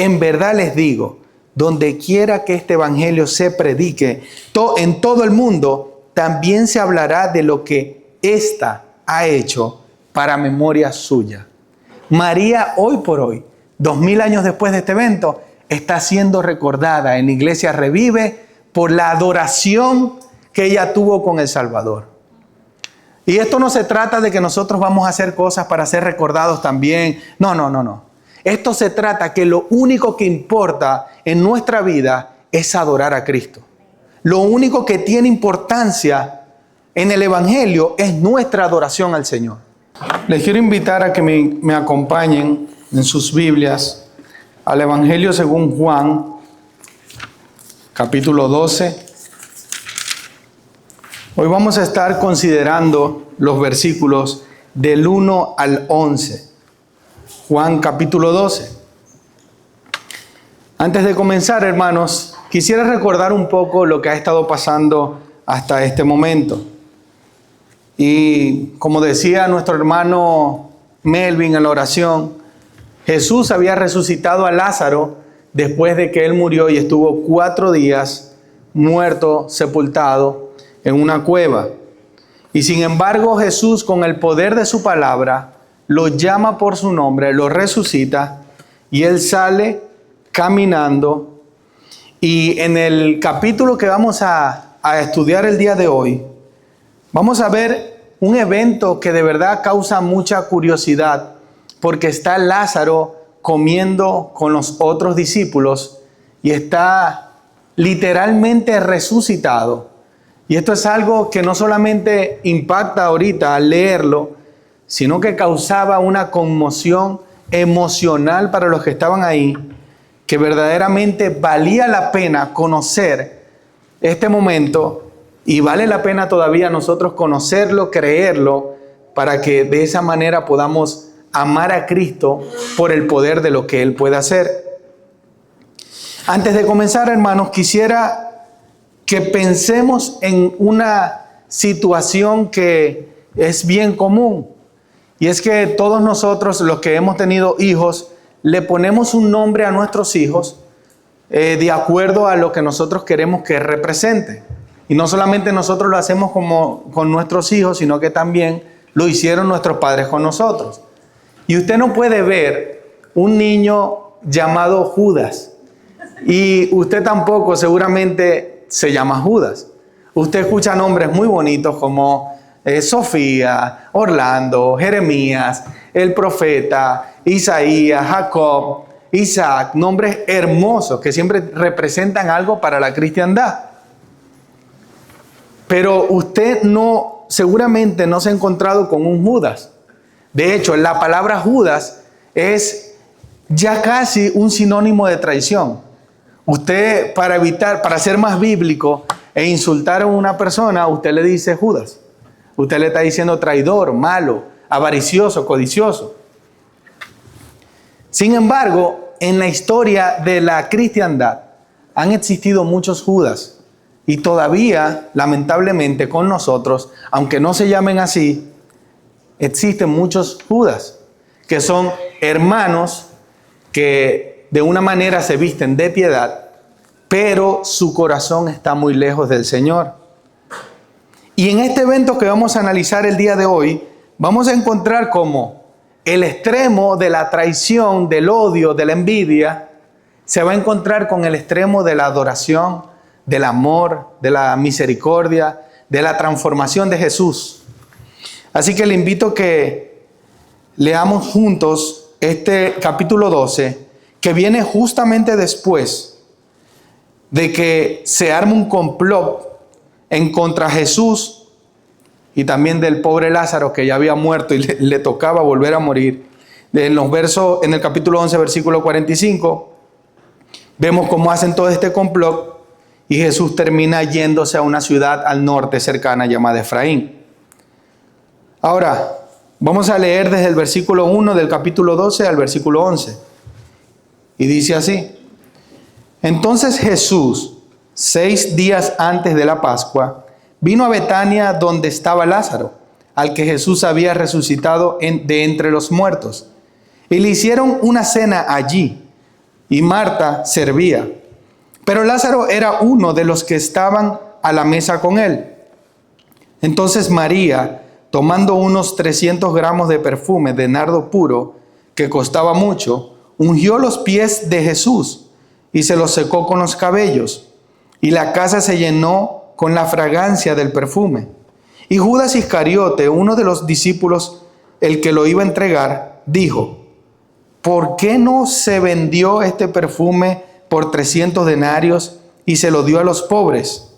En verdad les digo, donde quiera que este evangelio se predique en todo el mundo, también se hablará de lo que ésta ha hecho para memoria suya. María hoy por hoy, 2000 años después de este evento, está siendo recordada en Iglesia Revive por la adoración que ella tuvo con el Salvador. Y esto no se trata de que nosotros vamos a hacer cosas para ser recordados también. No. Esto se trata que lo único que importa en nuestra vida es adorar a Cristo. Lo único que tiene importancia en el Evangelio es nuestra adoración al Señor. Les quiero invitar a que me acompañen en sus Biblias al Evangelio según Juan, capítulo 12. Hoy vamos a estar considerando los versículos del 1 al 11. Juan capítulo 12. Antes de comenzar, hermanos, quisiera recordar un poco lo que ha estado pasando hasta este momento. Y como decía nuestro hermano Melvin en la oración, Jesús había resucitado a Lázaro después de que él murió y estuvo 4 días muerto, sepultado en una cueva. Y sin embargo, Jesús, con el poder de su palabra, lo llama por su nombre, lo resucita y él sale caminando. Y en el capítulo que vamos a estudiar el día de hoy, vamos a ver un evento que de verdad causa mucha curiosidad, porque está Lázaro comiendo con los otros discípulos y está literalmente resucitado. Y esto es algo que no solamente impacta ahorita al leerlo, sino que causaba una conmoción emocional para los que estaban ahí, que verdaderamente valía la pena conocer este momento y vale la pena todavía nosotros conocerlo, creerlo, para que de esa manera podamos amar a Cristo por el poder de lo que Él puede hacer. Antes de comenzar, hermanos, quisiera que pensemos en una situación que es bien común. Y es que todos nosotros, los que hemos tenido hijos, le ponemos un nombre a nuestros hijos de acuerdo a lo que nosotros queremos que represente. Y no solamente nosotros lo hacemos con nuestros hijos, sino que también lo hicieron nuestros padres con nosotros. Y usted no puede ver un niño llamado Judas. Y usted tampoco seguramente se llama Judas. Usted escucha nombres muy bonitos como Sofía, Orlando, Jeremías, el profeta, Isaías, Jacob, Isaac, nombres hermosos que siempre representan algo para la cristiandad. Pero usted seguramente no se ha encontrado con un Judas. De hecho, la palabra Judas es ya casi un sinónimo de traición. Usted, para ser más bíblico e insultar a una persona, usted le dice Judas. Usted le está diciendo traidor, malo, avaricioso, codicioso. Sin embargo, en la historia de la cristiandad han existido muchos Judas. Y todavía, lamentablemente, con nosotros, aunque no se llamen así, existen muchos Judas, que son hermanos que de una manera se visten de piedad, pero su corazón está muy lejos del Señor. Y en este evento que vamos a analizar el día de hoy, vamos a encontrar cómo el extremo de la traición, del odio, de la envidia, se va a encontrar con el extremo de la adoración, del amor, de la misericordia, de la transformación de Jesús. Así que le invito a que leamos juntos este capítulo 12, que viene justamente después de que se arma un complot en contra de Jesús y también del pobre Lázaro, que ya había muerto y le tocaba volver a morir. En el capítulo 11, versículo 45, vemos cómo hacen todo este complot y Jesús termina yéndose a una ciudad al norte cercana llamada Efraín. Ahora, vamos a leer desde el versículo 1 del capítulo 12 al versículo 11. Y dice así: Entonces Jesús, 6 días antes de la Pascua, vino a Betania donde estaba Lázaro, al que Jesús había resucitado de entre los muertos. Y le hicieron una cena allí. y Marta servía. Pero Lázaro era uno de los que estaban a la mesa con él. Entonces María, tomando unos 300 gramos de perfume de nardo puro, que costaba mucho, ungió los pies de Jesús y se los secó con los cabellos. Y la casa se llenó con la fragancia del perfume. Y Judas Iscariote, uno de los discípulos, el que lo iba a entregar, dijo: ¿por qué no se vendió este perfume por 300 denarios y se lo dio a los pobres?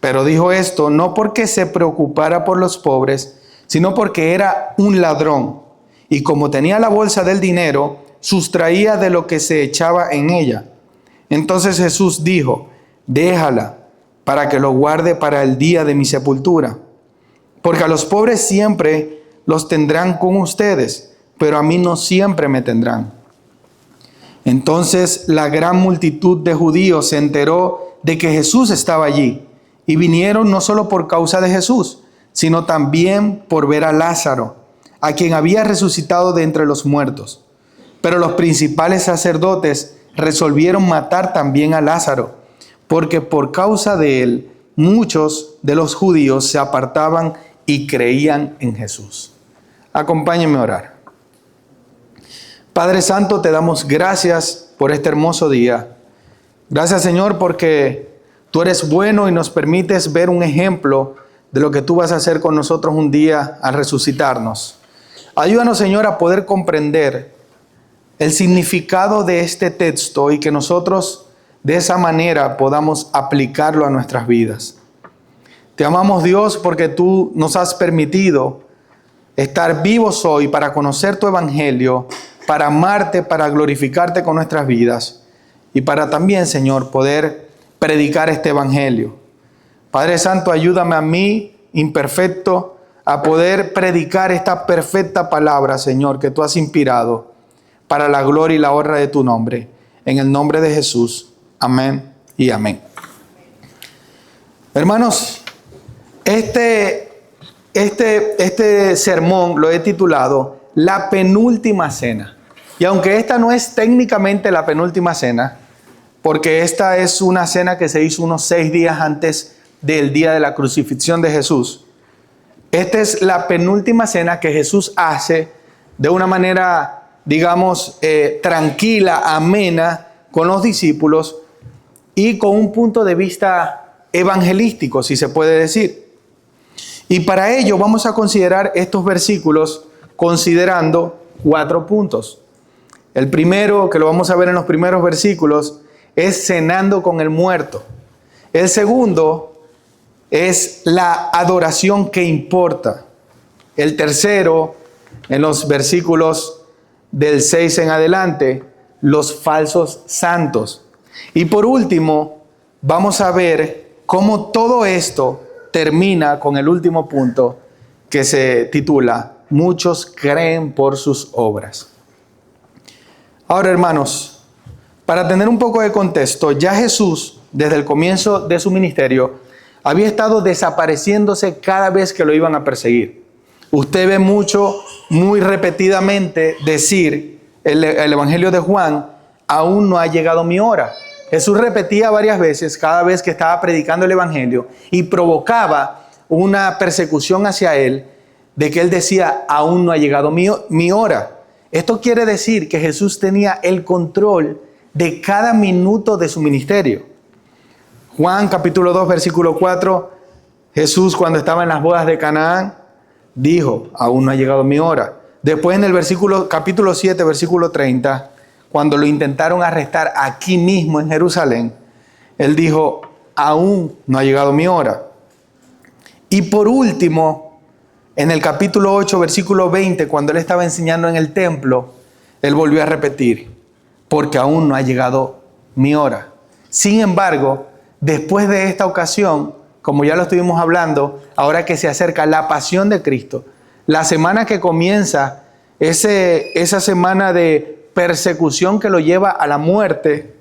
Pero dijo esto no porque se preocupara por los pobres, sino porque era un ladrón. Y como tenía la bolsa del dinero, sustraía de lo que se echaba en ella. Entonces Jesús dijo: déjala, para que lo guarde para el día de mi sepultura. Porque a los pobres siempre los tendrán con ustedes, pero a mí no siempre me tendrán. Entonces la gran multitud de judíos se enteró de que Jesús estaba allí, y vinieron no solo por causa de Jesús, sino también por ver a Lázaro, a quien había resucitado de entre los muertos. Pero los principales sacerdotes resolvieron matar también a Lázaro, porque por causa de él muchos de los judíos se apartaban y creían en Jesús. Acompáñenme a orar. Padre Santo, te damos gracias por este hermoso día. Gracias, Señor, porque tú eres bueno y nos permites ver un ejemplo de lo que tú vas a hacer con nosotros un día al resucitarnos. Ayúdanos, Señor, a poder comprender el significado de este texto y que nosotros de esa manera podamos aplicarlo a nuestras vidas. Te amamos, Dios, porque tú nos has permitido estar vivos hoy para conocer tu evangelio, para amarte, para glorificarte con nuestras vidas y para también, Señor, poder predicar este evangelio. Padre Santo, ayúdame a mí, imperfecto, a poder predicar esta perfecta palabra, Señor, que tú has inspirado para la gloria y la honra de tu nombre. En el nombre de Jesús. Amén y amén. Hermanos, este sermón lo he titulado La penúltima cena. Y aunque esta no es técnicamente la penúltima cena, porque esta es una cena que se hizo unos 6 días antes del día de la crucifixión de Jesús, esta es la penúltima cena que Jesús hace de una manera, digamos, tranquila, amena, con los discípulos y con un punto de vista evangelístico, si se puede decir. Y para ello vamos a considerar estos versículos considerando 4 puntos. El primero, que lo vamos a ver en los primeros versículos, es cenando con el muerto. El segundo es la adoración que importa. El tercero, en los versículos del 6 en adelante, los falsos santos. Y por último, vamos a ver cómo todo esto termina con el último punto que se titula Muchos creen por sus obras. Ahora, hermanos, para tener un poco de contexto, ya Jesús, desde el comienzo de su ministerio, había estado desapareciéndose cada vez que lo iban a perseguir. Usted ve muy repetidamente decir el Evangelio de Juan: aún no ha llegado mi hora. Jesús repetía varias veces cada vez que estaba predicando el Evangelio y provocaba una persecución hacia él, de que él decía: aún no ha llegado mi hora. Esto quiere decir que Jesús tenía el control de cada minuto de su ministerio. Juan capítulo 2 versículo 4, Jesús, cuando estaba en las bodas de Canaán, dijo: aún no ha llegado mi hora. Después en el capítulo 7 versículo 30, cuando lo intentaron arrestar aquí mismo en Jerusalén, él dijo: aún no ha llegado mi hora. Y por último, en el capítulo 8 versículo 20, cuando él estaba enseñando en el templo, él volvió a repetir: porque aún no ha llegado mi hora. Sin embargo, después de esta ocasión, como ya lo estuvimos hablando, ahora que se acerca la pasión de Cristo, la semana que comienza, esa semana de persecución que lo lleva a la muerte,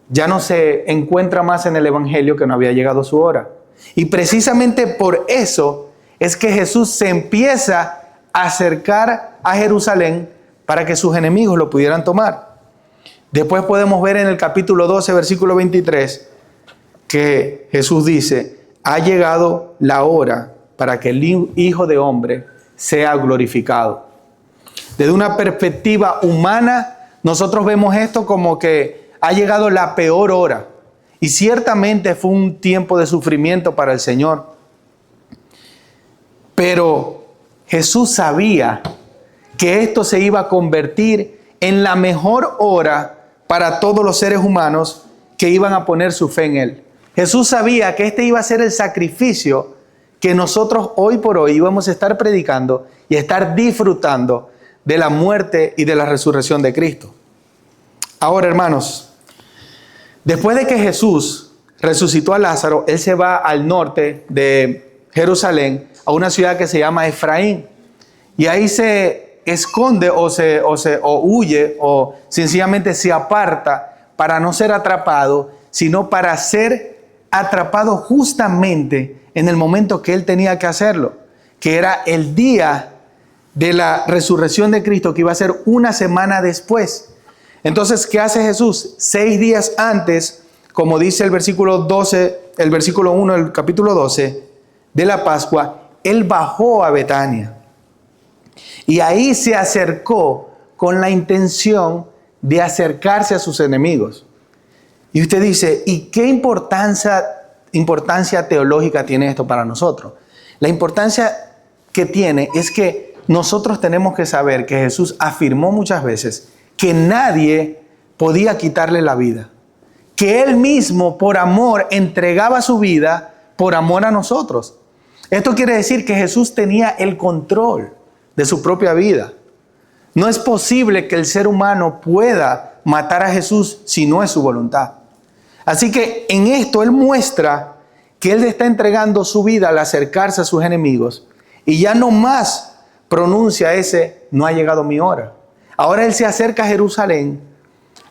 ya no se encuentra más en el Evangelio que no había llegado su hora. Y precisamente por eso es que Jesús se empieza a acercar a Jerusalén para que sus enemigos lo pudieran tomar. Después podemos ver en el capítulo 12, versículo 23, que Jesús dice, ha llegado la hora para que el Hijo de Hombre sea glorificado. Desde una perspectiva humana, nosotros vemos esto como que ha llegado la peor hora. Y ciertamente fue un tiempo de sufrimiento para el Señor. Pero Jesús sabía que esto se iba a convertir en la mejor hora para todos los seres humanos que iban a poner su fe en Él. Jesús sabía que este iba a ser el sacrificio que nosotros hoy por hoy íbamos a estar predicando y a estar disfrutando de la muerte y de la resurrección de Cristo. Ahora, hermanos, después de que Jesús resucitó a Lázaro, Él se va al norte de Jerusalén, a una ciudad que se llama Efraín. Y ahí se esconde o huye o sencillamente se aparta para no ser atrapado, sino para ser atrapado justamente en el momento que Él tenía que hacerlo, que era el día de la resurrección de Cristo, que iba a ser una semana después. Entonces, ¿qué hace Jesús? 6 días antes, como dice el versículo 12, el versículo 1 del capítulo 12 de la Pascua, Él bajó a Betania. Y ahí se acercó con la intención de acercarse a sus enemigos. Y usted dice, ¿y qué importancia teológica tiene esto para nosotros? La importancia que tiene es que nosotros tenemos que saber que Jesús afirmó muchas veces que nadie podía quitarle la vida. Que Él mismo, por amor, entregaba su vida por amor a nosotros. Esto quiere decir que Jesús tenía el control de su propia vida. No es posible que el ser humano pueda matar a Jesús si no es su voluntad. Así que en esto Él muestra que Él está entregando su vida al acercarse a sus enemigos y ya no más pronuncia no ha llegado mi hora. Ahora Él se acerca a Jerusalén,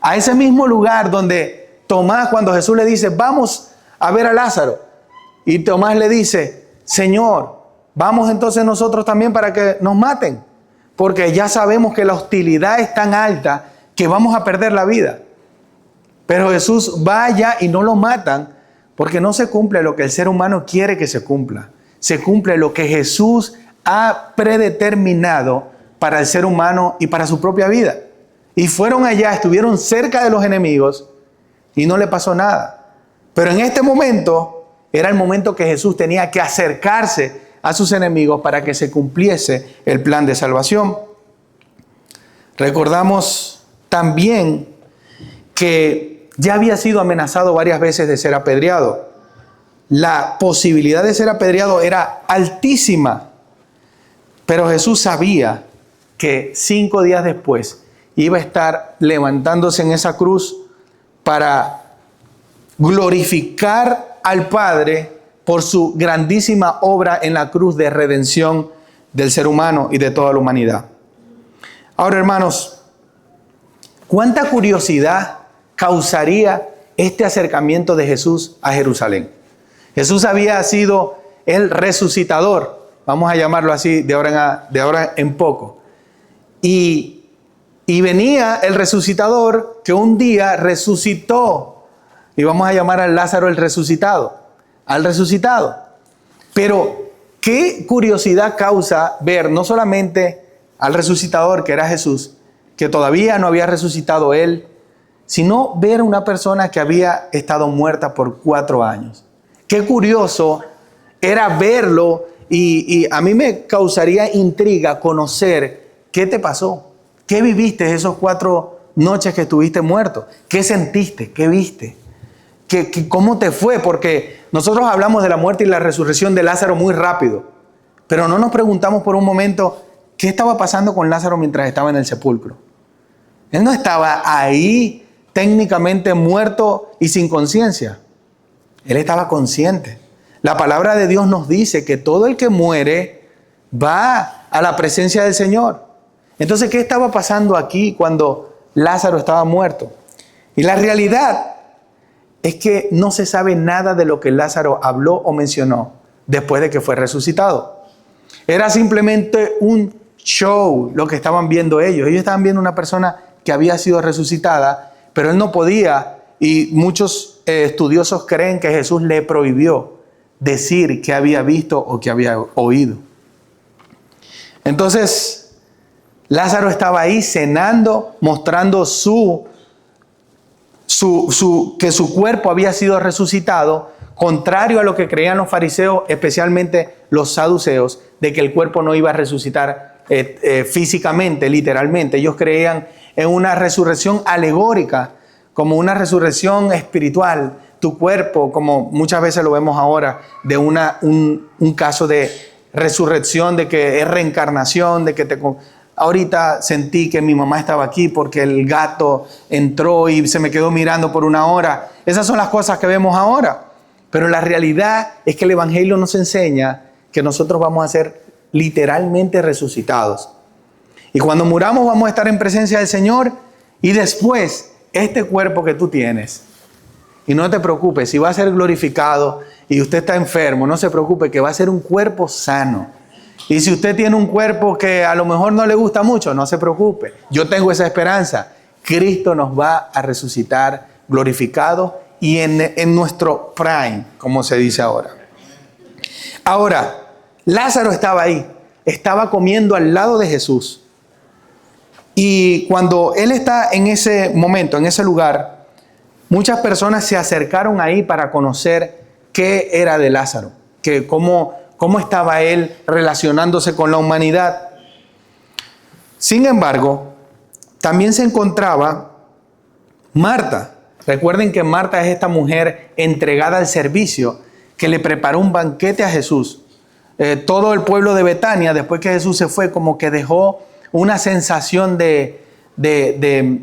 a ese mismo lugar donde Tomás, cuando Jesús le dice, vamos a ver a Lázaro. Y Tomás le dice, Señor, vamos entonces nosotros también para que nos maten, porque ya sabemos que la hostilidad es tan alta que vamos a perder la vida. Pero Jesús va allá y no lo matan, porque no se cumple lo que el ser humano quiere que se cumpla. Se cumple lo que Jesús ha predeterminado para el ser humano y para su propia vida. Y fueron allá, estuvieron cerca de los enemigos y no le pasó nada. Pero en este momento era el momento que Jesús tenía que acercarse a sus enemigos para que se cumpliese el plan de salvación. Recordamos también que ya había sido amenazado varias veces de ser apedreado. La posibilidad de ser apedreado era altísima, pero Jesús sabía que 5 días después iba a estar levantándose en esa cruz para glorificar al Padre por su grandísima obra en la cruz de redención del ser humano y de toda la humanidad. Ahora, hermanos, ¿cuánta curiosidad causaría este acercamiento de Jesús a Jerusalén? Jesús había sido el resucitador, vamos a llamarlo así de ahora en poco. Y venía el resucitador que un día resucitó, y vamos a llamar al Lázaro el resucitado, al resucitado. Pero qué curiosidad causa ver no solamente al resucitador, que era Jesús, que todavía no había resucitado Él, sino ver a una persona que había estado muerta por 4 años. Qué curioso era verlo y a mí me causaría intriga conocer qué te pasó, qué viviste esos 4 noches que estuviste muerto, qué sentiste, qué viste, cómo te fue, porque nosotros hablamos de la muerte y la resurrección de Lázaro muy rápido, pero no nos preguntamos por un momento qué estaba pasando con Lázaro mientras estaba en el sepulcro. Él no estaba ahí técnicamente muerto y sin conciencia. Él estaba consciente. La palabra de Dios nos dice que todo el que muere va a la presencia del Señor. Entonces, ¿qué estaba pasando aquí cuando Lázaro estaba muerto? Y la realidad es que no se sabe nada de lo que Lázaro habló o mencionó después de que fue resucitado. Era simplemente un show lo que estaban viendo ellos. Ellos estaban viendo una persona que había sido resucitada, pero él no podía, y muchos estudiosos creen que Jesús le prohibió decir que había visto o que había oído. Entonces, Lázaro estaba ahí cenando, mostrando que su cuerpo había sido resucitado, contrario a lo que creían los fariseos, especialmente los saduceos, de que el cuerpo no iba a resucitar físicamente, literalmente. Ellos creían en una resurrección alegórica, como una resurrección espiritual. Tu cuerpo, como muchas veces lo vemos ahora, de un caso de resurrección, de que es reencarnación, de que ahorita sentí que mi mamá estaba aquí porque el gato entró y se me quedó mirando por una hora. Esas son las cosas que vemos ahora. Pero la realidad es que el Evangelio nos enseña que nosotros vamos a ser literalmente resucitados. Y cuando muramos vamos a estar en presencia del Señor, y después este cuerpo que tú tienes, y no te preocupes, si va a ser glorificado y usted está enfermo, no se preocupe, que va a ser un cuerpo sano. Y si usted tiene un cuerpo que a lo mejor no le gusta mucho, no se preocupe. Yo tengo esa esperanza. Cristo nos va a resucitar glorificado y en nuestro prime, como se dice ahora. Ahora, Lázaro estaba ahí, estaba comiendo al lado de Jesús. Y cuando él está en ese momento, en ese lugar, muchas personas se acercaron ahí para conocer qué era de Lázaro, que cómo estaba él relacionándose con la humanidad. Sin embargo, también se encontraba Marta. Recuerden que Marta es esta mujer entregada al servicio, que le preparó un banquete a Jesús. Todo el pueblo de Betania, después que Jesús se fue, como que dejó una sensación de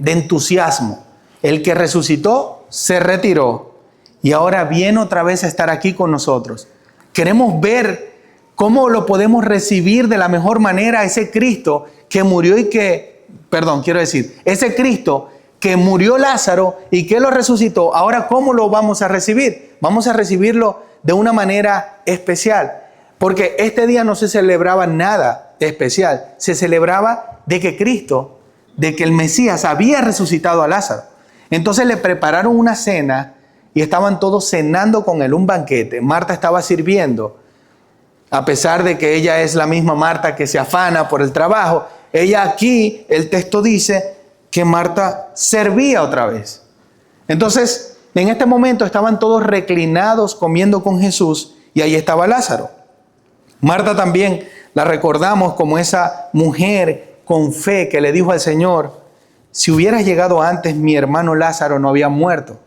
entusiasmo. El que resucitó se retiró y ahora viene otra vez a estar aquí con nosotros. Queremos ver cómo lo podemos recibir de la mejor manera, ese Cristo que murió ese Cristo que murió Lázaro y que lo resucitó. Ahora, ¿cómo lo vamos a recibir? Vamos a recibirlo de una manera especial. Porque este día no se celebraba nada especial. Se celebraba de que Cristo, de que el Mesías había resucitado a Lázaro. Entonces le prepararon una cena y estaban todos cenando con él, un banquete. Marta estaba sirviendo. A pesar de que ella es la misma Marta que se afana por el trabajo, ella aquí, el texto dice que Marta servía otra vez. Entonces, en este momento estaban todos reclinados comiendo con Jesús y ahí estaba Lázaro. Marta también la recordamos como esa mujer con fe que le dijo al Señor: si hubieras llegado antes, mi hermano Lázaro no había muerto.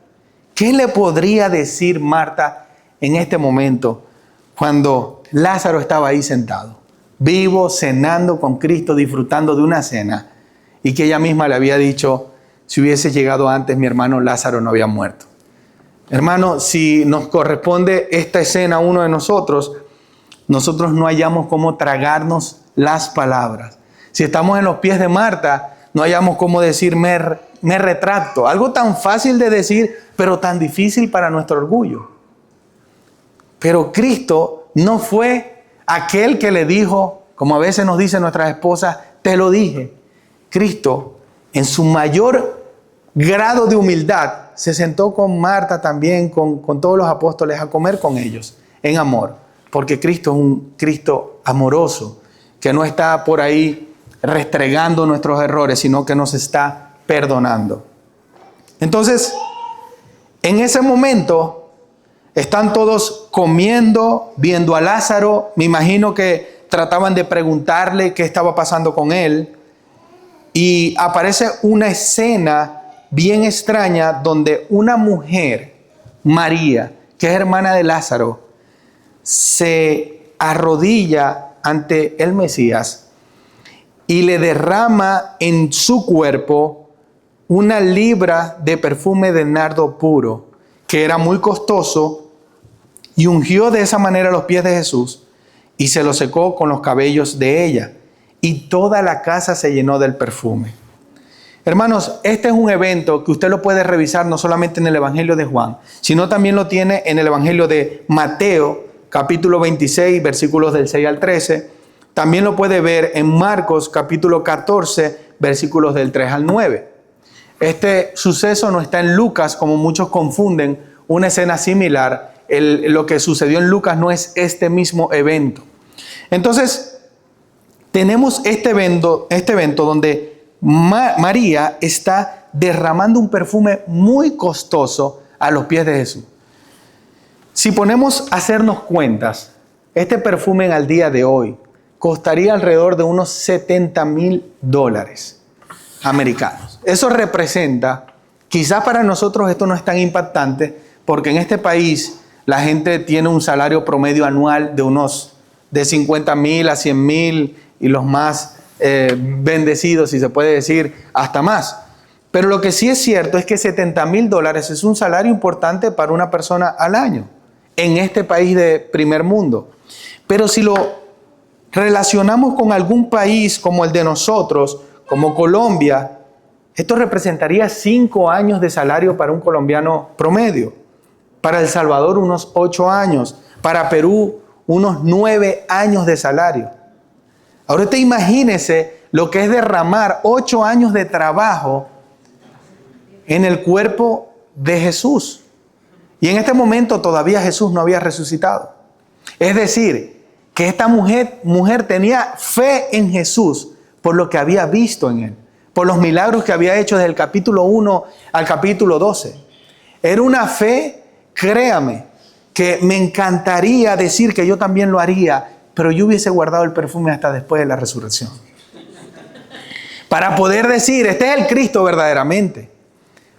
¿Qué le podría decir Marta en este momento cuando Lázaro estaba ahí sentado, vivo, cenando con Cristo, disfrutando de una cena, y que ella misma le había dicho: si hubiese llegado antes, mi hermano Lázaro no había muerto? Hermano, si nos corresponde esta escena a uno de nosotros no hallamos cómo tragarnos las palabras. Si estamos en los pies de Marta, no hallamos cómo decir me retracto. Algo tan fácil de decir, pero tan difícil para nuestro orgullo. Pero Cristo no fue aquel que le dijo, como a veces nos dicen nuestras esposas, te lo dije. Cristo, en su mayor grado de humildad, se sentó con Marta también, con todos los apóstoles, a comer con ellos en amor. Porque Cristo es un Cristo amoroso, que no está por ahí restregando nuestros errores, sino que nos está perdonando. Entonces, en ese momento, están todos comiendo, viendo a Lázaro. Me imagino que trataban de preguntarle qué estaba pasando con él. Y aparece una escena bien extraña donde una mujer, María, que es hermana de Lázaro, se arrodilla ante el Mesías y le derrama en su cuerpo 1 libra de perfume de nardo puro, que era muy costoso, y ungió de esa manera los pies de Jesús y se los secó con los cabellos de ella, y toda la casa se llenó del perfume. Hermanos, este es un evento que usted lo puede revisar no solamente en el Evangelio de Juan, sino también lo tiene en el Evangelio de Mateo, capítulo 26, versículos del 6 al 13. También lo puede ver en Marcos, capítulo 14, versículos del 3 al 9. Este suceso no está en Lucas, como muchos confunden una escena similar. Lo que sucedió en Lucas no es este mismo evento. Entonces, tenemos este evento donde María está derramando un perfume muy costoso a los pies de Jesús. Si ponemos a hacernos cuentas, este perfume al día de hoy costaría alrededor de unos $70,000 americanos. Eso representa, quizás para nosotros esto no es tan impactante, porque en este país la gente tiene un salario promedio anual de 50,000 a 100,000 y los más bendecidos, si se puede decir, hasta más. Pero lo que sí es cierto es que $70,000 es un salario importante para una persona al año en este país de primer mundo. Pero si lo relacionamos con algún país como el de nosotros, como Colombia, esto representaría 5 años de salario para un colombiano promedio. Para El Salvador unos 8 años. Para Perú unos 9 años de salario. Ahora usted imagínese lo que es derramar 8 años de trabajo en el cuerpo de Jesús. Y en este momento todavía Jesús no había resucitado. Es decir, que esta mujer tenía fe en Jesús por lo que había visto en él, por los milagros que había hecho desde el capítulo 1 al capítulo 12. Era una fe, créame, que me encantaría decir que yo también lo haría, pero yo hubiese guardado el perfume hasta después de la resurrección. Para poder decir, este es el Cristo verdaderamente.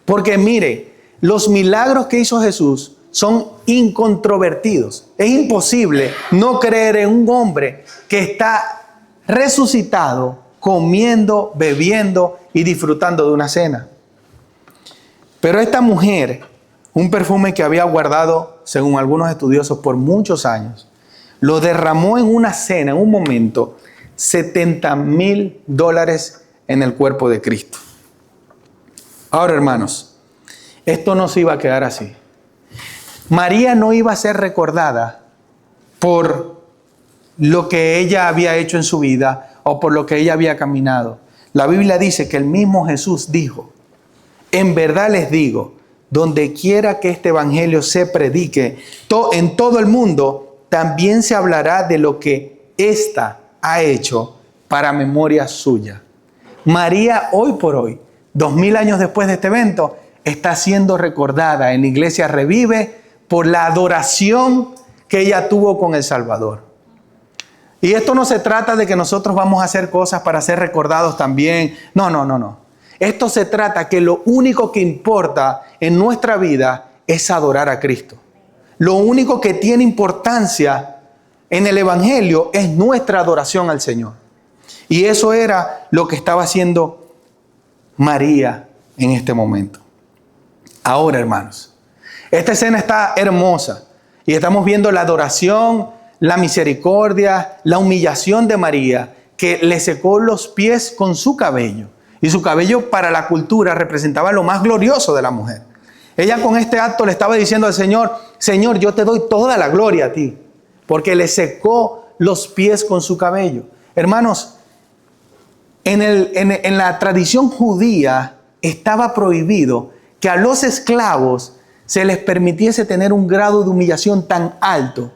Porque mire, los milagros que hizo Jesús son incontrovertidos. Es imposible no creer en un hombre que está resucitado, comiendo, bebiendo y disfrutando de una cena. Pero esta mujer, un perfume que había guardado, según algunos estudiosos, por muchos años, lo derramó en una cena, en un momento, $70,000 en el cuerpo de Cristo. Ahora, hermanos, esto no se iba a quedar así. María no iba a ser recordada por lo que ella había hecho en su vida o por lo que ella había caminado. La Biblia dice que el mismo Jesús dijo, en verdad les digo, donde quiera que este evangelio se predique en todo el mundo, también se hablará de lo que ésta ha hecho para memoria suya. María hoy por hoy, 2000 años después de este evento, está siendo recordada en la iglesia Revive por la adoración que ella tuvo con el Salvador. Y esto no se trata de que nosotros vamos a hacer cosas para ser recordados también. No. Esto se trata que lo único que importa en nuestra vida es adorar a Cristo. Lo único que tiene importancia en el Evangelio es nuestra adoración al Señor. Y eso era lo que estaba haciendo María en este momento. Ahora, hermanos, esta escena está hermosa y estamos viendo la adoración, la misericordia, la humillación de María, que le secó los pies con su cabello. Y su cabello para la cultura representaba lo más glorioso de la mujer. Ella con este acto le estaba diciendo al Señor, Señor, yo te doy toda la gloria a ti, porque le secó los pies con su cabello. Hermanos, en la tradición judía estaba prohibido que a los esclavos se les permitiese tener un grado de humillación tan alto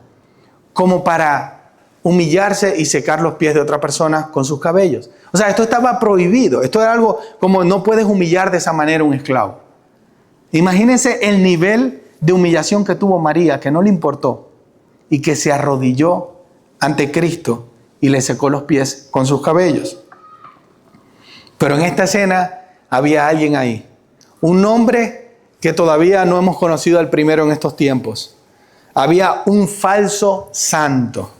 como para humillarse y secar los pies de otra persona con sus cabellos. O sea, esto estaba prohibido. Esto era algo como no puedes humillar de esa manera a un esclavo. Imagínense el nivel de humillación que tuvo María, que no le importó y que se arrodilló ante Cristo y le secó los pies con sus cabellos. Pero en esta escena había alguien ahí. Un hombre que todavía no hemos conocido al primero en estos tiempos. Había un falso santo.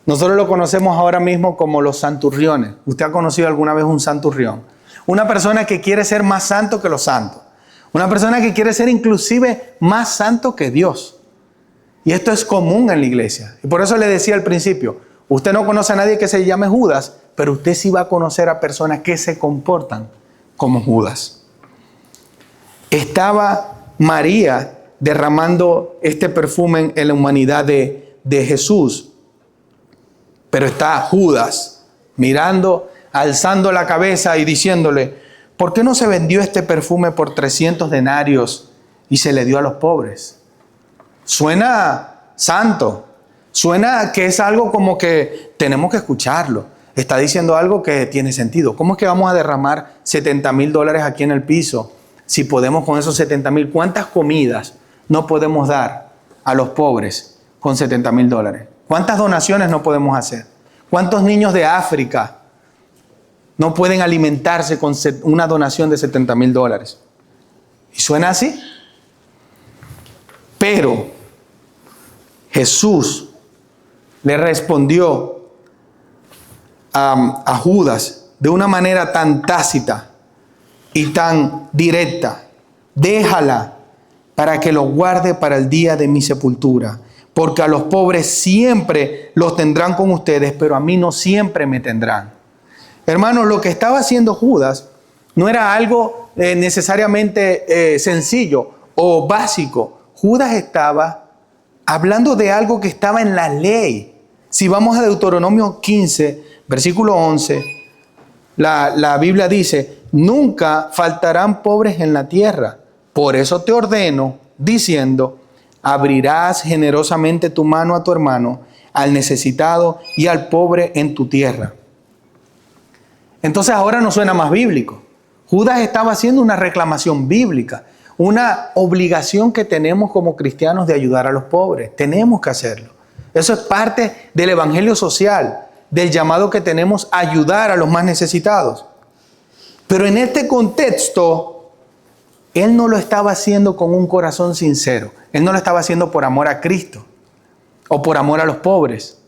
Nosotros lo conocemos ahora mismo como los santurriones. ¿Usted ha conocido alguna vez un santurrión? Una persona que quiere ser más santo que los santos. Una persona que quiere ser inclusive más santo que Dios. Y esto es común en la iglesia. Y por eso le decía al principio, usted no conoce a nadie que se llame Judas, pero usted sí va a conocer a personas que se comportan como Judas. Estaba María derramando este perfume en la humanidad de Jesús. Pero está Judas mirando, alzando la cabeza y diciéndole, ¿por qué no se vendió este perfume por 300 denarios y se le dio a los pobres? Suena santo, suena que es algo como que tenemos que escucharlo. Está diciendo algo que tiene sentido. ¿Cómo es que vamos a derramar $70,000 aquí en el piso? Si podemos con esos 70,000, ¿cuántas comidas no podemos dar a los pobres con $70,000? ¿Cuántas donaciones no podemos hacer? ¿Cuántos niños de África no pueden alimentarse con una donación de $70,000? ¿Y suena así? Pero Jesús le respondió a Judas de una manera tan tácita y tan directa: déjala para que lo guarde para el día de mi sepultura, porque a los pobres siempre los tendrán con ustedes, pero a mí no siempre me tendrán. Hermanos, lo que estaba haciendo Judas no era algo necesariamente sencillo o básico. Judas estaba hablando de algo que estaba en la ley. Si vamos a Deuteronomio 15, versículo 11, la Biblia dice: nunca faltarán pobres en la tierra. Por eso te ordeno, diciendo: abrirás generosamente tu mano a tu hermano, al necesitado y al pobre en tu tierra. Entonces ahora no suena más bíblico. Judas estaba haciendo una reclamación bíblica, una obligación que tenemos como cristianos de ayudar a los pobres. Tenemos que hacerlo. Eso es parte del evangelio social, del llamado que tenemos a ayudar a los más necesitados. Pero en este contexto, él no lo estaba haciendo con un corazón sincero. Él no lo estaba haciendo por amor a Cristo o por amor a los pobres.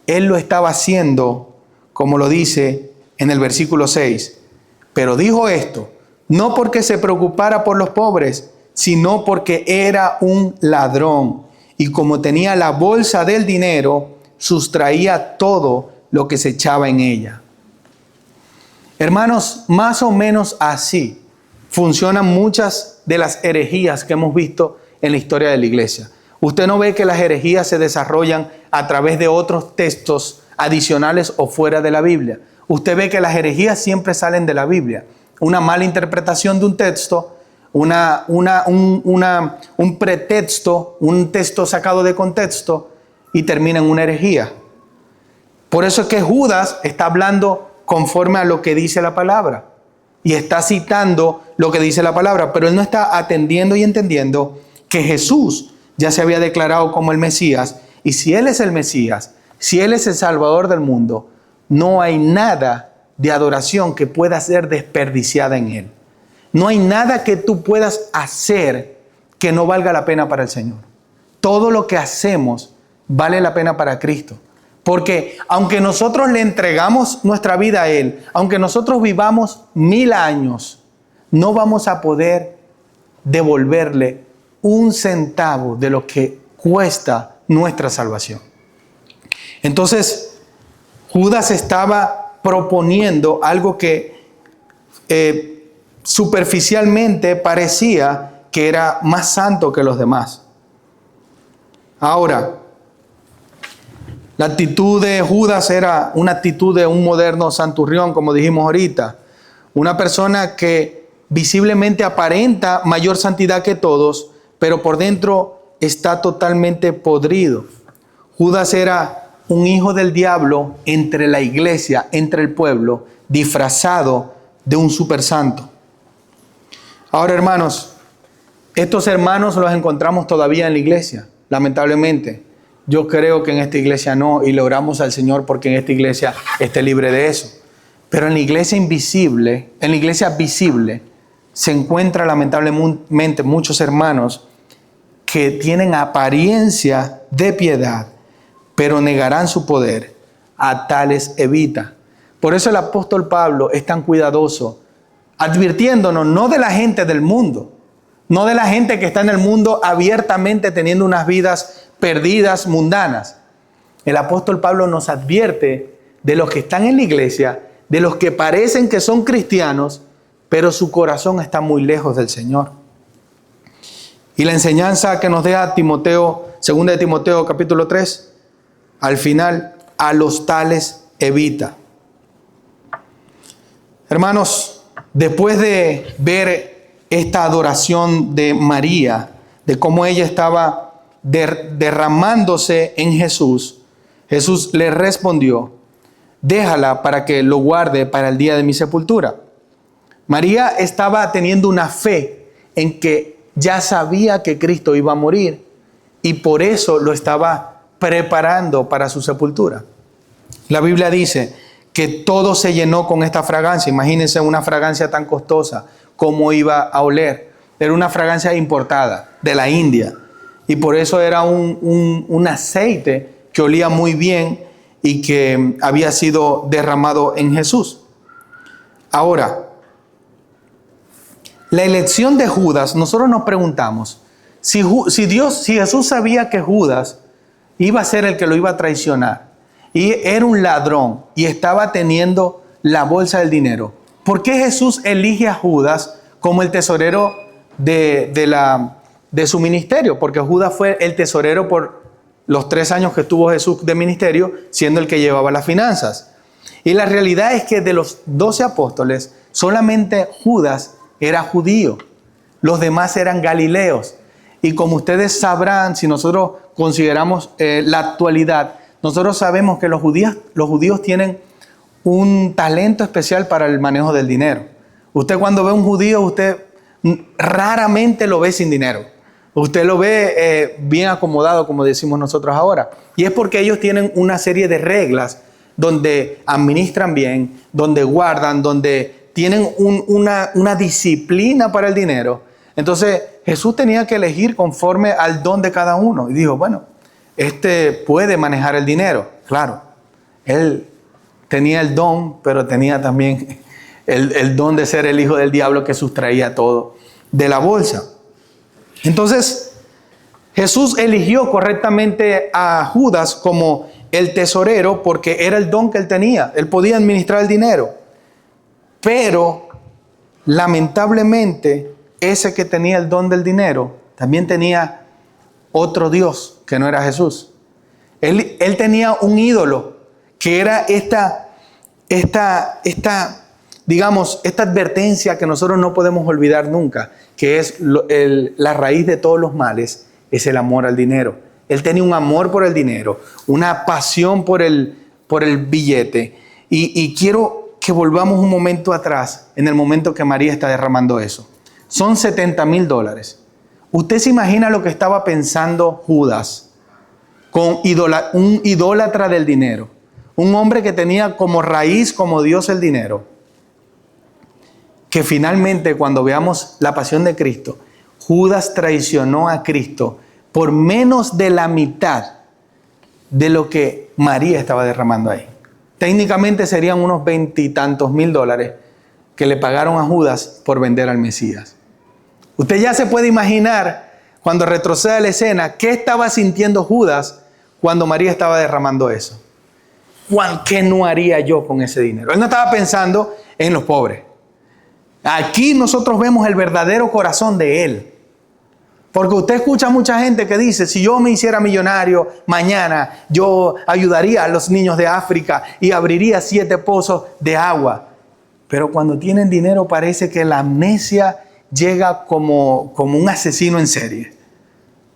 Él lo estaba haciendo, como lo dice en el versículo 6. Pero dijo esto, no porque se preocupara por los pobres, sino porque era un ladrón. Y como tenía la bolsa del dinero, sustraía todo lo que se echaba en ella. Hermanos, más o menos así funcionan muchas de las herejías que hemos visto en la historia de la iglesia. Usted no ve que las herejías se desarrollan a través de otros textos adicionales o fuera de la Biblia. Usted ve que las herejías siempre salen de la Biblia. Una mala interpretación de un texto, un pretexto, un texto sacado de contexto y termina en una herejía. Por eso es que Judas está hablando conforme a lo que dice la palabra y está citando lo que dice la palabra, pero él no está atendiendo y entendiendo que Jesús ya se había declarado como el Mesías, y si Él es el Mesías, si Él es el Salvador del mundo, no hay nada de adoración que pueda ser desperdiciada en Él. No hay nada que tú puedas hacer que no valga la pena para el Señor. Todo lo que hacemos vale la pena para Cristo. Porque aunque nosotros le entregamos nuestra vida a Él, aunque nosotros vivamos 1000 años, no vamos a poder devolverle un centavo de lo que cuesta nuestra salvación. Entonces, Judas estaba proponiendo algo que superficialmente parecía que era más santo que los demás. Ahora, la actitud de Judas era una actitud de un moderno santurrión, como dijimos ahorita. Una persona que visiblemente aparenta mayor santidad que todos, pero por dentro está totalmente podrido. Judas era un hijo del diablo entre la iglesia, entre el pueblo, disfrazado de un supersanto. Ahora, hermanos, estos hermanos los encontramos todavía en la iglesia, lamentablemente. Yo creo que en esta iglesia no, y le oramos al Señor porque en esta iglesia esté libre de eso. Pero en la iglesia invisible, en la iglesia visible, se encuentran lamentablemente muchos hermanos que tienen apariencia de piedad, pero negarán su poder. A tales evita. Por eso el apóstol Pablo es tan cuidadoso, advirtiéndonos no de la gente del mundo, no de la gente que está en el mundo abiertamente teniendo unas vidas perdidas, mundanas. El apóstol Pablo nos advierte de los que están en la iglesia, de los que parecen que son cristianos, pero su corazón está muy lejos del Señor. Y la enseñanza que nos deja Timoteo, 2 de Timoteo capítulo 3, al final, a los tales evita. Hermanos, después de ver esta adoración de María, de cómo ella estaba derramándose en Jesús, Jesús le respondió: déjala para que lo guarde para el día de mi sepultura. María estaba teniendo una fe en que ya sabía que Cristo iba a morir y por eso lo estaba preparando para su sepultura. La Biblia dice que todo se llenó con esta fragancia. Imagínense una fragancia tan costosa, cómo iba a oler. Era una fragancia importada de la India y por eso era un aceite que olía muy bien y que había sido derramado en Jesús. Ahora, la elección de Judas, nosotros nos preguntamos, si Jesús sabía que Judas iba a ser el que lo iba a traicionar y era un ladrón y estaba teniendo la bolsa del dinero, ¿por qué Jesús elige a Judas como el tesorero de su ministerio? Porque Judas fue el tesorero por los 3 años que tuvo Jesús de ministerio, siendo el que llevaba las finanzas. Y la realidad es que de los 12 apóstoles, solamente Judas era judío. Los demás eran galileos. Y como ustedes sabrán, si nosotros consideramos la actualidad, nosotros sabemos que los judíos tienen un talento especial para el manejo del dinero. Usted cuando ve a un judío, usted raramente lo ve sin dinero. Usted lo ve bien acomodado, como decimos nosotros ahora. Y es porque ellos tienen una serie de reglas donde administran bien, donde guardan, donde tienen una disciplina para el dinero. Entonces Jesús tenía que elegir conforme al don de cada uno. Y dijo, bueno, este puede manejar el dinero. Claro, él tenía el don, pero tenía también el don de ser el hijo del diablo que sustraía todo de la bolsa. Entonces, Jesús eligió correctamente a Judas como el tesorero porque era el don que él tenía. Él podía administrar el dinero. Pero, lamentablemente, ese que tenía el don del dinero también tenía otro Dios que no era Jesús. Él tenía un ídolo que era esta advertencia que nosotros no podemos olvidar nunca, que es la raíz de todos los males, es el amor al dinero. Él tenía un amor por el dinero, una pasión por el billete. Y quiero que volvamos un momento atrás, en el momento que María está derramando eso. Son $70,000. ¿Usted se imagina lo que estaba pensando Judas, un idólatra del dinero? Un hombre que tenía como raíz, como Dios, el dinero. Que finalmente, cuando veamos la pasión de Cristo, Judas traicionó a Cristo por menos de la mitad de lo que María estaba derramando ahí. Técnicamente serían unos $20 y tantos mil que le pagaron a Judas por vender al Mesías. Usted ya se puede imaginar, cuando retroceda la escena, qué estaba sintiendo Judas cuando María estaba derramando eso. ¿Qué no haría yo con ese dinero? Él no estaba pensando en los pobres. Aquí nosotros vemos el verdadero corazón de él. Porque usted escucha a mucha gente que dice, si yo me hiciera millonario mañana, yo ayudaría a los niños de África y abriría 7 pozos de agua. Pero cuando tienen dinero parece que la amnesia llega como un asesino en serie.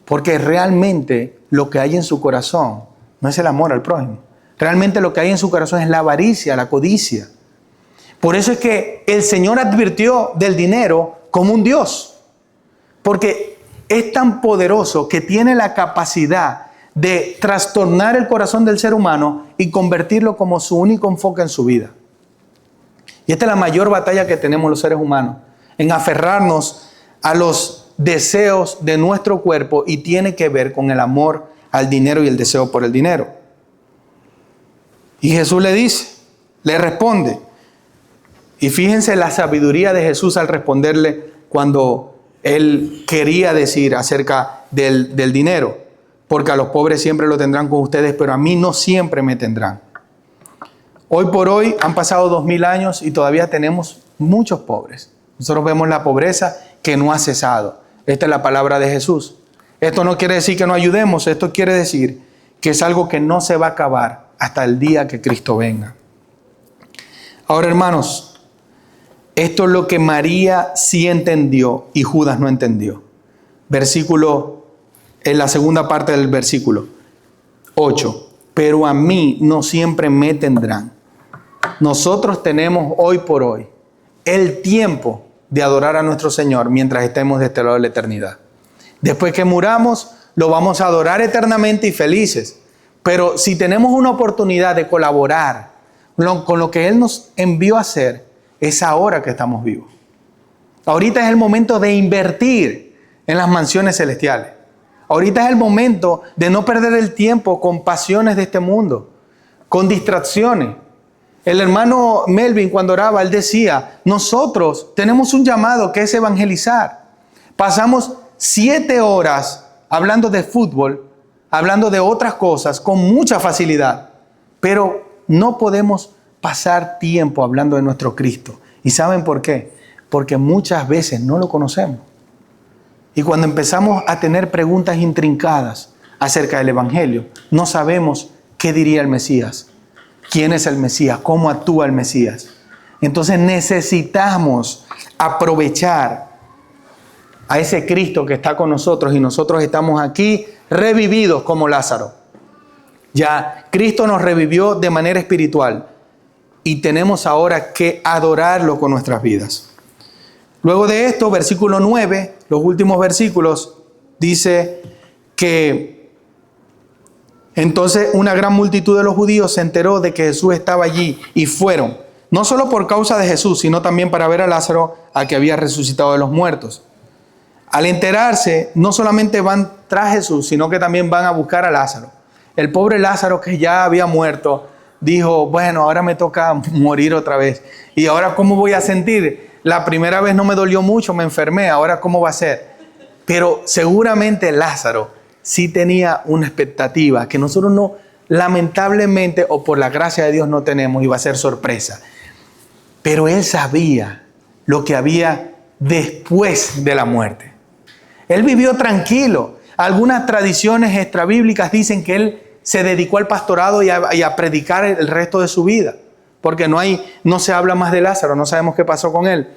Porque realmente lo que hay en su corazón no es el amor al prójimo. Realmente lo que hay en su corazón es la avaricia, la codicia. Por eso es que el Señor advirtió del dinero como un Dios. Porque es tan poderoso que tiene la capacidad de trastornar el corazón del ser humano y convertirlo como su único enfoque en su vida. Y esta es la mayor batalla que tenemos los seres humanos, en aferrarnos a los deseos de nuestro cuerpo, y tiene que ver con el amor al dinero y el deseo por el dinero. Y Jesús le responde. Y fíjense la sabiduría de Jesús al responderle cuando él quería decir acerca del dinero. Porque a los pobres siempre lo tendrán con ustedes, pero a mí no siempre me tendrán. Hoy por hoy han pasado 2000 años y todavía tenemos muchos pobres. Nosotros vemos la pobreza que no ha cesado. Esta es la palabra de Jesús. Esto no quiere decir que no ayudemos, esto quiere decir que es algo que no se va a acabar hasta el día que Cristo venga. Ahora, hermanos, Esto es lo que María sí entendió y Judas no entendió. En la segunda parte del versículo 8. Pero a mí no siempre me tendrán. Nosotros tenemos hoy por hoy el tiempo de adorar a nuestro Señor mientras estemos de este lado de la eternidad. Después que muramos, lo vamos a adorar eternamente y felices. Pero si tenemos una oportunidad de colaborar con lo que Él nos envió a hacer, es ahora que estamos vivos. Ahorita es el momento de invertir en las mansiones celestiales. Ahorita es el momento de no perder el tiempo con pasiones de este mundo, con distracciones. El hermano Melvin, cuando oraba, él decía, nosotros tenemos un llamado que es evangelizar. Pasamos 7 horas hablando de fútbol, hablando de otras cosas con mucha facilidad, pero no podemos pasar tiempo hablando de nuestro Cristo. ¿Y saben por qué? Porque muchas veces no lo conocemos. Y cuando empezamos a tener preguntas intrincadas acerca del Evangelio, no sabemos qué diría el Mesías, quién es el Mesías, cómo actúa el Mesías. Entonces necesitamos aprovechar a ese Cristo que está con nosotros y nosotros estamos aquí revividos como Lázaro. Ya Cristo nos revivió de manera espiritual y tenemos ahora que adorarlo con nuestras vidas. Luego de esto, versículo 9, los últimos versículos, dice que entonces una gran multitud de los judíos se enteró de que Jesús estaba allí y fueron, no solo por causa de Jesús, sino también para ver a Lázaro, al que había resucitado de los muertos. Al enterarse, no solamente van tras Jesús, sino que también van a buscar a Lázaro. El pobre Lázaro, que ya había muerto, dijo, bueno, ahora me toca morir otra vez. ¿Y ahora cómo voy a sentir? La primera vez no me dolió mucho, me enfermé, ahora ¿cómo va a ser? Pero seguramente Lázaro sí tenía una expectativa que nosotros no, lamentablemente, o por la gracia de Dios no tenemos, y va a ser sorpresa. Pero él sabía lo que había después de la muerte. Él vivió tranquilo. Algunas tradiciones extrabíblicas dicen que él se dedicó al pastorado y a predicar el resto de su vida. Porque no se habla más de Lázaro, no sabemos qué pasó con él.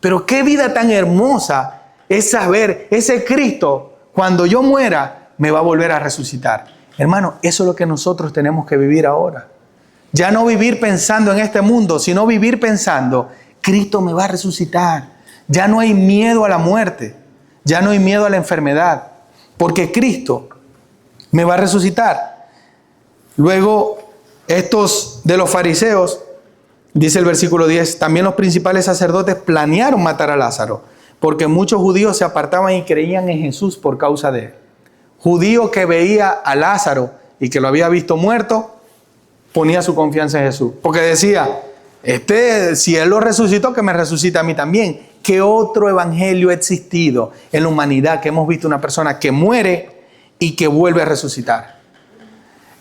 Pero qué vida tan hermosa es saber, ese Cristo, cuando yo muera, me va a volver a resucitar. Hermano, eso es lo que nosotros tenemos que vivir ahora. Ya no vivir pensando en este mundo, sino vivir pensando, Cristo me va a resucitar. Ya no hay miedo a la muerte, ya no hay miedo a la enfermedad, porque Cristo me va a resucitar. Luego, estos de los fariseos, dice el versículo 10, también los principales sacerdotes planearon matar a Lázaro, porque muchos judíos se apartaban y creían en Jesús por causa de él. Judío que veía a Lázaro y que lo había visto muerto, ponía su confianza en Jesús. Porque decía, si él lo resucitó, que me resucite a mí también. ¿Qué otro evangelio ha existido en la humanidad que hemos visto una persona que muere y que vuelve a resucitar?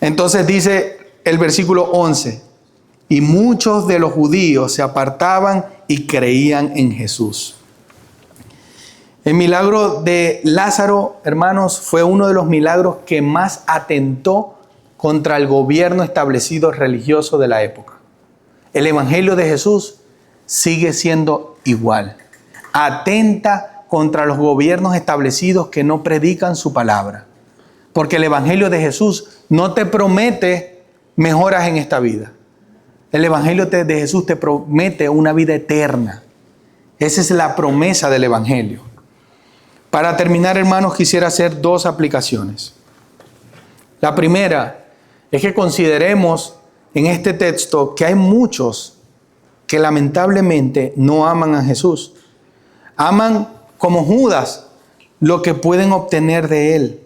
Entonces dice el versículo 11, y muchos de los judíos se apartaban y creían en Jesús. El milagro de Lázaro, hermanos, fue uno de los milagros que más atentó contra el gobierno establecido religioso de la época. El evangelio de Jesús sigue siendo igual. Atenta contra los gobiernos establecidos que no predican su palabra. Porque el evangelio de Jesús no te promete mejoras en esta vida. El evangelio de Jesús te promete una vida eterna. Esa es la promesa del evangelio. Para terminar, hermanos, quisiera hacer 2 aplicaciones. La primera es que consideremos en este texto que hay muchos que lamentablemente no aman a Jesús. Aman como Judas lo que pueden obtener de él.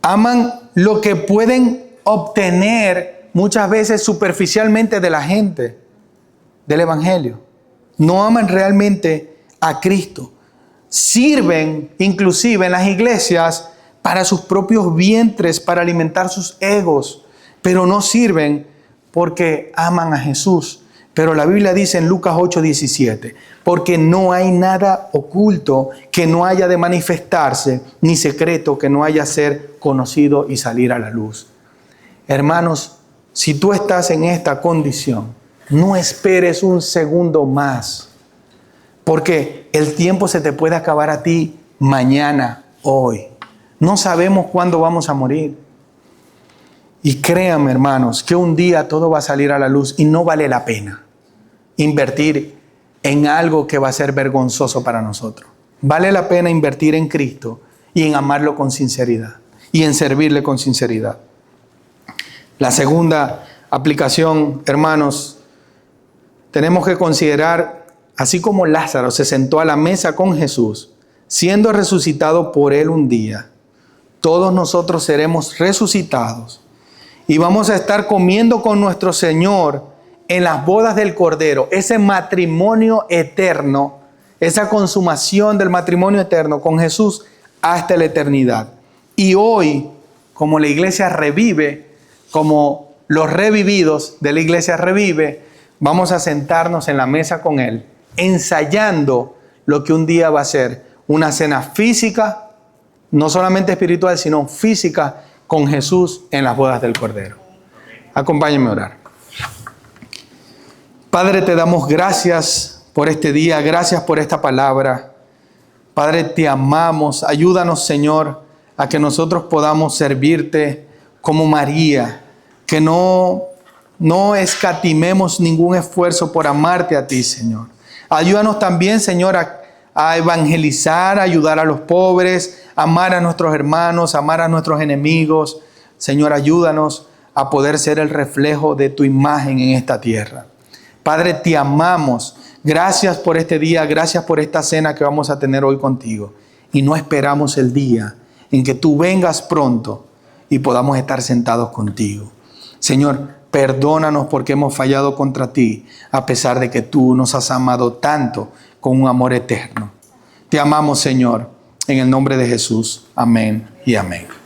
Aman lo que pueden obtener muchas veces superficialmente de la gente, del evangelio. No aman realmente a Cristo. Sirven inclusive en las iglesias para sus propios vientres, para alimentar sus egos, pero no sirven porque aman a Jesús. Pero la Biblia dice en Lucas 8:17, porque no hay nada oculto que no haya de manifestarse, ni secreto que no haya ser conocido y salir a la luz. Hermanos, si tú estás en esta condición, No esperes un segundo más, porque el tiempo se te puede acabar a ti mañana, hoy. No sabemos cuándo vamos a morir. Y créanme, hermanos, que un día todo va a salir a la luz y no vale la pena invertir en algo que va a ser vergonzoso para nosotros. Vale la pena invertir en Cristo y en amarlo con sinceridad y en servirle con sinceridad. La segunda aplicación, hermanos, tenemos que considerar, así como Lázaro se sentó a la mesa con Jesús, siendo resucitado por él un día, todos nosotros seremos resucitados y vamos a estar comiendo con nuestro Señor en las bodas del Cordero, ese matrimonio eterno, esa consumación del matrimonio eterno con Jesús hasta la eternidad. Y hoy, como la iglesia revive, como los revividos de la iglesia revive, vamos a sentarnos en la mesa con Él, ensayando lo que un día va a ser una cena física, no solamente espiritual, sino física, con Jesús en las bodas del Cordero. Acompáñenme a orar. Padre, te damos gracias por este día, gracias por esta palabra. Padre, te amamos. Ayúdanos, Señor, a que nosotros podamos servirte como María, que no escatimemos ningún esfuerzo por amarte a ti, Señor. Ayúdanos también, Señor, a evangelizar, a ayudar a los pobres, amar a nuestros hermanos, amar a nuestros enemigos. Señor, ayúdanos a poder ser el reflejo de tu imagen en esta tierra. Padre, te amamos. Gracias por este día, gracias por esta cena que vamos a tener hoy contigo. Y no esperamos el día en que tú vengas pronto y podamos estar sentados contigo. Señor, perdónanos porque hemos fallado contra ti, a pesar de que tú nos has amado tanto con un amor eterno. Te amamos, Señor, en el nombre de Jesús. Amén y amén.